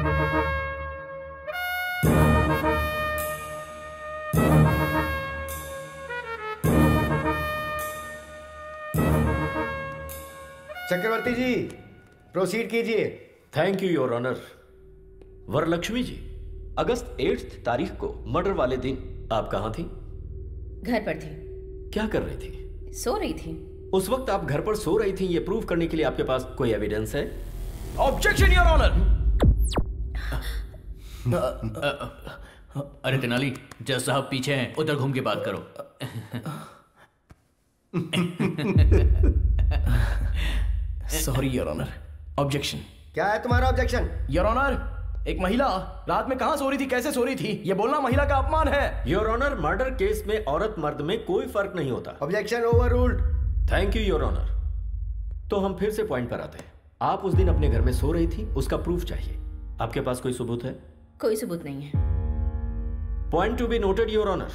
चक्रवर्ती ji, proceed कीजिए। Thank you your honour. Varalakshmi ji, अगस्त 8 तारीख को मर्डर वाले दिन आप कहाँ थी? घर पर थी। क्या कर रही थी? सो रही थी। उस वक्त आप घर पर सो रही थी, ये प्रूव करने के लिए आपके पास कोई एविडेंस है? Objection your honour. अरे तेनाली, जज साहब पीछे हैं, उधर घूम के बात करो। Sorry your honour. ऑब्जेक्शन। क्या है तुम्हारा ऑब्जेक्शन? योर ऑनर, एक महिला रात में कहां सो रही थी, कैसे सो रही थी, ये बोलना महिला का अपमान है। योर ऑनर, मर्डर केस में औरत मर्द में कोई फर्क नहीं होता। Objection overruled. Thank you your honour. तो हम फिर से पॉइंट पर आते हैं। आप उस दिन अपने घर में सो रही थी, उसका प्रूफ चाहिए। आपके पास कोई सबूत है? कोई सबूत नहीं है। Point to be noted your honour.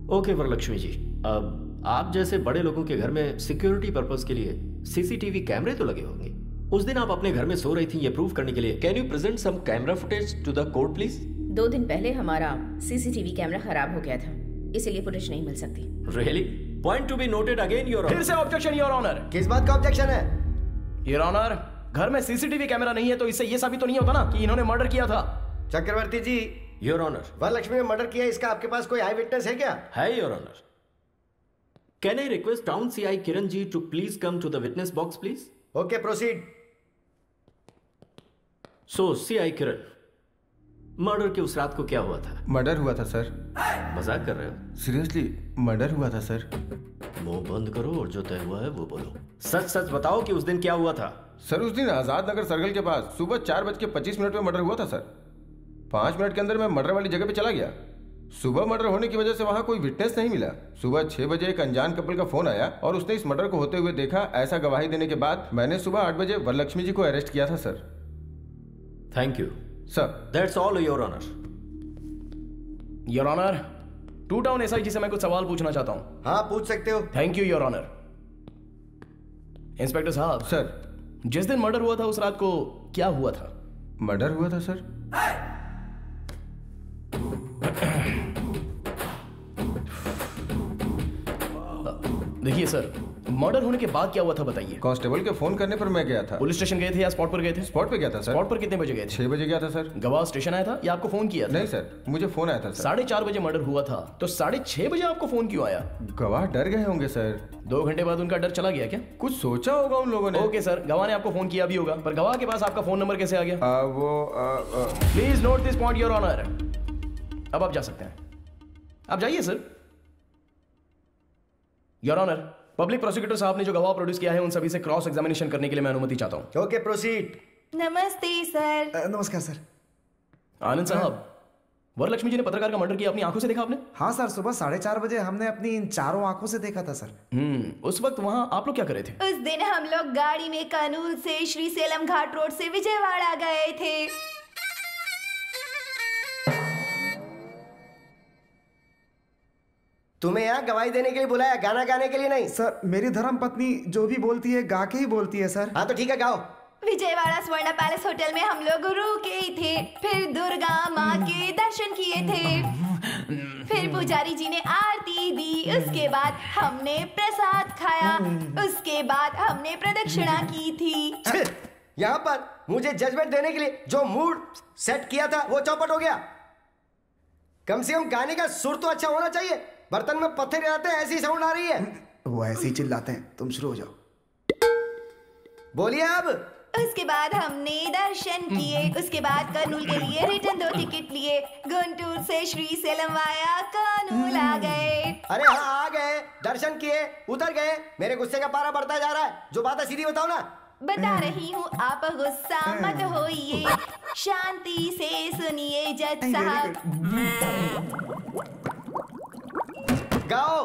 Okay Varalakshmi ji, अब आप जैसे बड़े लोगों के घर में सिक्योरिटी पर्पस के लिए सीसीटीवी कैमरे तो लगे होंगे। उस दिन आप अपने घर में सो रही थी, ये प्रूव करने के लिए can you present some camera footage to the court please? 2 दिन पहले हमारा सीसीटीवी कैमरा खराब हो गया था, इसीलिए फुटेज नहीं मिल सकती। Really? Point to be noted again your honour. फिर से ऑब्जेक्शन योर ऑनर। किस बात का ऑब्जेक्शन है? योर ऑनर, घर में सीसीटीवी कैमरा नहीं है तो इससे ये साबित तो नहीं होता ना कि इन्होंने मर्डर किया था। चक्रवर्ती जी, योर ऑनर, वरलक्ष्मी ने मर्डर किया, इसका आपके पास कोई आई विटनेस है क्या? है your honour. Can I request town CI Kiran ji to please come to the witness box please? Okay, proceed. So CI Kiran, murder के उस रात को क्या हुआ था? मर्डर हुआ था सर। मजाक कर रहे हो? सीरियसली मर्डर हुआ था सर। मुंह बंद करो और जो तय हुआ है वो बोलो। सच सच बताओ कि उस दिन क्या हुआ था? सर उस दिन आजाद नगर सर्कल के पास सुबह 4:25 में मर्डर हुआ था सर। 5 मिनट के अंदर मैं मर्डर वाली जगह पे चला गया। सुबह मर्डर होने की वजह से वहां कोई विटनेस नहीं मिला। सुबह 6 बजे एक अनजान कपल का फोन आया और उसने इस मर्डर को होते हुए देखा। ऐसा गवाही देने के बाद मैंने सुबह 8 बजे वरलक्ष्मी जी को अरेस्ट किया था sir. Thank you sir. That's all your honour. Your honour, 2 town SIG से मैं कुछ सवाल पूछना चाहता हूँ। हाँ, पूछ सकते हो। Thank you your honour. Inspector साहब। सर। जिस दिन मर्डर हुआ था उस रात को क्या हुआ था? मर्डर हुआ था सर। देखिए सर, मर्डर होने के बाद क्या हुआ था बताइए। कांस्टेबल के फोन करने पर मैं गया था। पुलिस स्टेशन गए थे या स्पॉट पर गए थे? स्पॉट पे गया था सर। स्पॉट पर कितने बजे गए थे? 6 बजे गया था सर। गवाह स्टेशन आया था या आपको फोन किया था? नहीं सर, मुझे फोन आया था सर। 4:30 बजे मर्डर हुआ था तो 6:30 बजे आपको फोन क्यों आया? गवाह डर गए होंगे सर। 2 घंटे बाद उनका डर चला गया क्या? कुछ सोचा होगा उन लोगों ने। ओके सर, गवाह ने आपको फोन किया भी होगा, पर गवाह के पास आपका फोन नंबर कैसे आ गया? Please note this point your honour. अब आप जा सकते हैं, आप जाइए sir. Your honour, public prosecutor साहब ने जो गवाह प्रोड्यूस किया है उन सभी से क्रॉस एग्जामिनेशन करने के लिए मैं अनुमति चाहता हूं। Okay, proceed. नमस्ते सर। नमस्कार सर। आनंद साहब, वरलक्ष्मी जी ने पत्रकार का मर्डर किया, अपनी आंखों से देखा आपने? हाँ सर, सुबह 4:30 बजे हमने अपनी इन चारों आंखों से देखा था सर। उस वक्त वहां आप लोग क्या कर रहे थे? उस दिन हम लोग गाड़ी में कानूल से श्री सेलम घाट रोड से विजयवाड़ा गए थे। तुम्हें यहाँ गवाही देने के लिए बुलाया, गाना गाने के लिए नहीं। सर, मेरी धर्म पत्नी जो भी बोलती है गा के ही बोलती है सर। हाँ तो ठीक है, गाओ। विजयवाड़ा स्वर्ण पैलेस होटल में हम लोग रुके थे, फिर दुर्गा माँ के दर्शन किए थे, फिर पुजारी जी ने आरती दी, उसके बाद हमने प्रसाद खाया, उसके बाद हमने प्रदक्षिणा की थी। यहाँ पर मुझे जजमेंट देने के लिए जो मूड सेट किया था वो चौपट हो गया। कम से कम गाने का सुर तो अच्छा होना चाहिए। बर्तन में पत्थर रहते हैं, ऐसी साउंड आ रही है। वो ऐसे ही चिल्लाते हैं, तुम शुरू हो जाओ। बोलिए अब। उसके बाद हमने दर्शन किए, उसके बाद कर्नूल के लिए रिटर्न 2 टिकट लिए, गुंटूर से श्री सेलम वाया कर्नूल आ गए। अरे हाँ, आ गए, दर्शन किए, उतर गए। मेरे गुस्से का पारा बढ़ता जा रहा है। जो बात है सीधी बताओ ना। बता रही हूँ, आप गुस्सा मत होइए, शांति से सुनिए जज साहब। गाओ।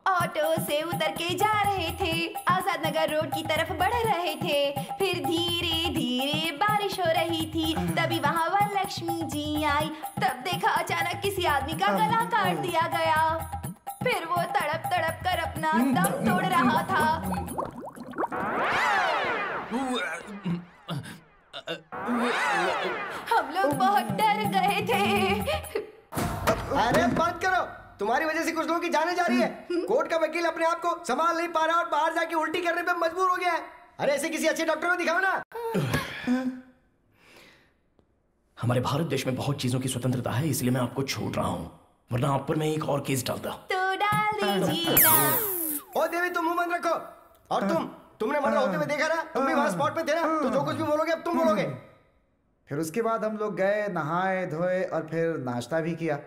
ऑटो से उतर के जा रहे थे, आजाद नगर रोड की तरफ बढ़ रहे थे, फिर धीरे धीरे बारिश हो रही थी, तभी वहाँ वरलक्ष्मी जी आई। तब देखा अचानक किसी आदमी का गला काट दिया गया, फिर वो तड़प तड़प कर अपना दम तोड़ रहा था। हम लोग बहुत डर गए थे। अरे बंद करो, तुम्हारी वजह से कुछ लोगों की जाने जा रही है। कोर्ट का वकील अपने आप को संभाल नहीं पा रहा और बाहर जाके उल्टी करने पे मजबूर हो गया है। अरे ऐसे किसी अच्छे डॉक्टर को दिखाओ ना। हमारे भारत देश में बहुत चीजों की स्वतंत्रता है, इसलिए मैं आपको छोड़ रहा हूँ, वरना आप पर मैं एक और केस डालता। तो डाल दीजिए ना। ओ देवी, तुम मुंह बंद रखो। और तुमने मर्डर होते हुए देखा ना, तुम भी वहां स्पॉट पे थे ना, तो जो कुछ भी बोलोगे अब तुम बोलोगे। फिर उसके बाद हम लोग गए, नहाए धोए और फिर नाश्ता भी किया।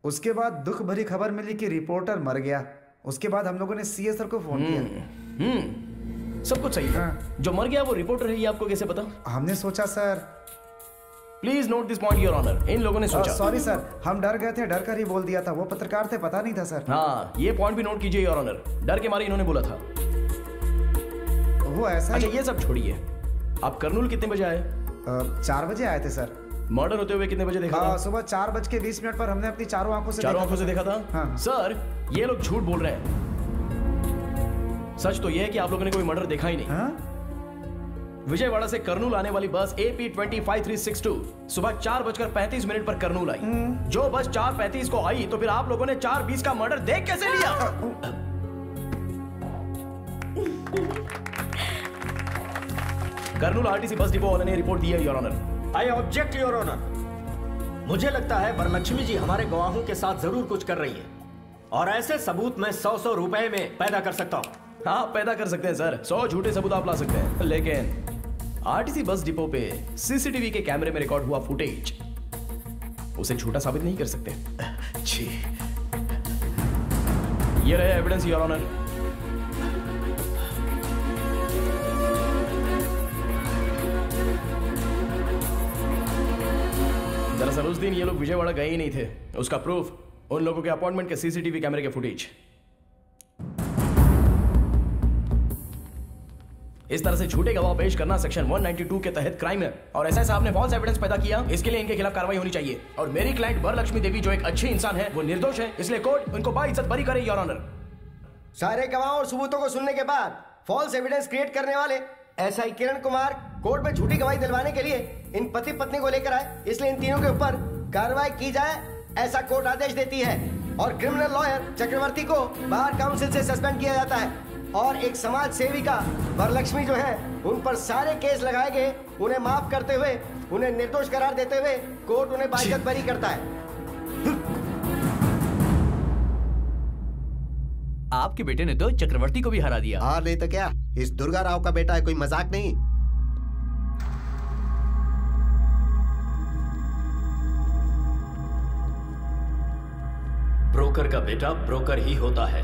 उसके बाद दुख भरी खबर मिली कि रिपोर्टर मर गया। उसके बाद हम लोगों ने सीए सर को फोन किया। सब कुछ सही है। जो मर गया वो रिपोर्टर है, ये आपको कैसे पता? हमने सोचा sir. Please note this point your honour. इन लोगों ने सोचा। सॉरी सर, हम डर गए थे, डर कर ही बोल दिया था। वो पत्रकार थे, पता नहीं था सर। हाँ, ये पॉइंट भी नोट कीजिए योर ऑनर। डर के मारे इन्होंने बोला था। वो ऐसा अच्छा, ये सब छोड़िए। आप कर्नूल कितने बजे आए? 4 बजे आए थे सर। मर्डर होते हुए कितने बजे देखा था? सुबह 4:20 पर हमने अपनी चारों आंखों से देखा था। हाँ। सर, ये लोग झूठ बोल रहे हैं। सच तो ये है कि आप लोगों ने कोई मर्डर देखा ही नहीं। हाँ? विजयवाड़ा से कर्नूल आने वाली बस AP 25362 सुबह 4:35 पर कर्नूल आई। जो बस 4:35 को आई, तो फिर आप लोगों ने 4:20 का मर्डर देख कैसे लिया? कर्नूल RTC बस डिपो वाले ने रिपोर्ट दी है your honour. I object your honour. मुझे लगता है वरलक्ष्मी जी हमारे गवाहों के साथ जरूर कुछ कर रही है, और ऐसे सबूत मैं 100 रुपए में पैदा कर सकता हूँ। हाँ, पैदा कर सकते हैं सर। 100 झूठे सबूत आप ला सकते हैं, लेकिन RTC बस डिपो पे CCTV के कैमरे में रिकॉर्ड हुआ फुटेज उसे झूठा साबित नहीं कर सकते। जी, ये रहे एविडेंस योर ऑनर। दरअसल उस दिन ये लोग विजयवाड़ा गए ही नहीं थे। उसका प्रूफ उन लोगों के अपॉइंटमेंट के CCTV कैमरे के फुटेज। इस तरह से झूठे गवाह पेश करना सेक्शन 192 के तहत क्राइम है, और ऐसा आपने फॉल्स एविडेंस पैदा किया, इसके लिए इनके खिलाफ कार्रवाई होनी चाहिए। और मेरी क्लाइंट वरलक्ष्मी देवी जो एक अच्छी इंसान है, वो निर्दोष है, इसलिए कोर्ट उनको बाइज्जत बरी करे योर ऑनर। सारे गवाह और सबूतों को सुनने के बाद फॉल्स एविडेंस क्रिएट करने वाले SI किरण कुमार कोर्ट में झूठी गवाही दिलवाने के लिए इन पति पत्नी को लेकर आए, इसलिए इन तीनों के ऊपर कार्रवाई की जाए, ऐसा कोर्ट आदेश देती है। और क्रिमिनल लॉयर चक्रवर्ती को बार काउंसिल से सस्पेंड किया जाता है, और एक समाज सेविका वरलक्ष्मी जो है, उन पर सारे केस लगाए गए। उन्हें माफ करते हुए, उन्हें निर्दोष करार देते हुए कोर्ट उन्हें बाइज्जत बरी करता है। आपके बेटे ने तो चक्रवर्ती को भी हरा दिया। हाँ, नहीं तो क्या, इस दुर्गा राव का बेटा है, कोई मजाक नहीं। ब्रोकर का बेटा ब्रोकर ही होता है।